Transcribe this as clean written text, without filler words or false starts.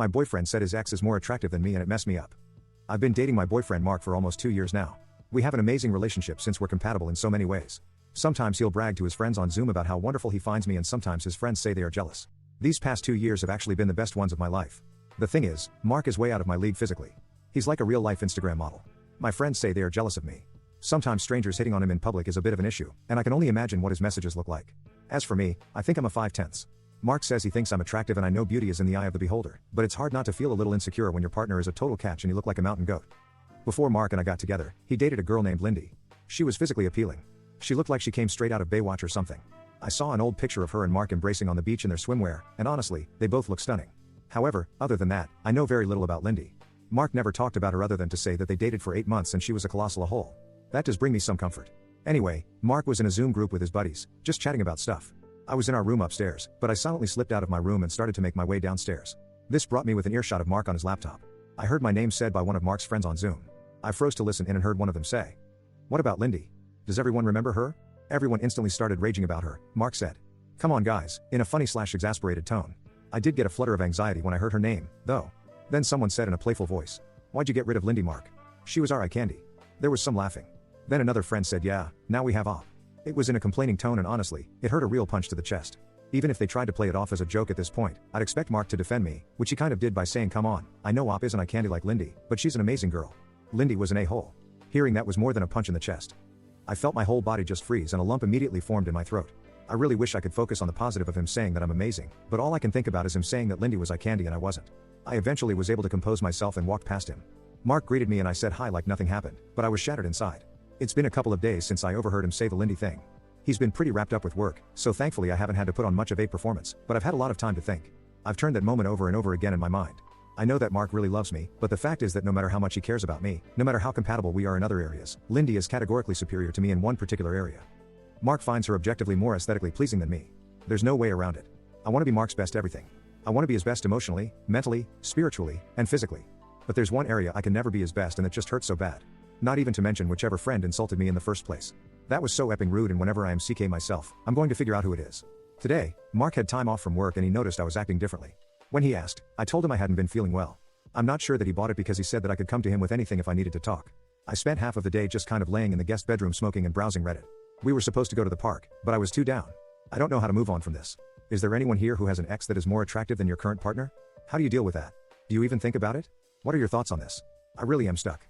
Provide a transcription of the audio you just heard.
My boyfriend said his ex is more attractive than me and it messed me up. I've been dating my boyfriend Mark for almost 2 years now. We have an amazing relationship since we're compatible in so many ways. Sometimes he'll brag to his friends on Zoom about how wonderful he finds me and sometimes his friends say they are jealous. These past 2 years have actually been the best ones of my life. The thing is, Mark is way out of my league physically. He's like a real-life Instagram model. My friends say they are jealous of me. Sometimes strangers hitting on him in public is a bit of an issue, and I can only imagine what his messages look like. As for me, I think I'm a 5/10. Mark says he thinks I'm attractive and I know beauty is in the eye of the beholder, but it's hard not to feel a little insecure when your partner is a total catch and you look like a mountain goat. Before Mark and I got together, he dated a girl named Lindy. She was physically appealing. She looked like she came straight out of Baywatch or something. I saw an old picture of her and Mark embracing on the beach in their swimwear, and honestly, they both look stunning. However, other than that, I know very little about Lindy. Mark never talked about her other than to say that they dated for 8 months and she was a colossal a-hole. That does bring me some comfort. Anyway, Mark was in a Zoom group with his buddies, just chatting about stuff. I was in our room upstairs, but I silently slipped out of my room and started to make my way downstairs. This brought me with an earshot of Mark on his laptop. I heard my name said by one of Mark's friends on Zoom. I froze to listen in and heard one of them say, "What about Lindy? Does everyone remember her?" Everyone instantly started raging about her, Mark said. "Come on guys," in a funny/exasperated tone. I did get a flutter of anxiety when I heard her name, though. Then someone said in a playful voice, "Why'd you get rid of Lindy, Mark? She was our eye candy." There was some laughing. Then another friend said, "Yeah, now we have op." It was in a complaining tone and honestly, it hurt a real punch to the chest. Even if they tried to play it off as a joke at this point, I'd expect Mark to defend me, which he kind of did by saying, "Come on, I know op isn't eye candy like Lindy, but she's an amazing girl." Lindy was an a-hole. Hearing that was more than a punch in the chest. I felt my whole body just freeze and a lump immediately formed in my throat. I really wish I could focus on the positive of him saying that I'm amazing, but all I can think about is him saying that Lindy was eye candy and I wasn't. I eventually was able to compose myself and walked past him. Mark greeted me and I said hi like nothing happened, but I was shattered inside. It's been a couple of days since I overheard him say the Lindy thing. He's been pretty wrapped up with work, so thankfully I haven't had to put on much of a performance, but I've had a lot of time to think. I've turned that moment over and over again in my mind. I know that Mark really loves me, but the fact is that no matter how much he cares about me, no matter how compatible we are in other areas, Lindy is categorically superior to me in one particular area. Mark finds her objectively more aesthetically pleasing than me. There's no way around it. I want to be Mark's best everything. I want to be his best emotionally, mentally, spiritually, and physically. But there's one area I can never be his best and it just hurts so bad. Not even to mention whichever friend insulted me in the first place. That was so epping rude, and whenever I am CK myself, I'm going to figure out who it is. Today, Mark had time off from work and he noticed I was acting differently. When he asked, I told him I hadn't been feeling well. I'm not sure that he bought it because he said that I could come to him with anything if I needed to talk. I spent half of the day just kind of laying in the guest bedroom smoking and browsing Reddit. We were supposed to go to the park, but I was too down. I don't know how to move on from this. Is there anyone here who has an ex that is more attractive than your current partner? How do you deal with that? Do you even think about it? What are your thoughts on this? I really am stuck.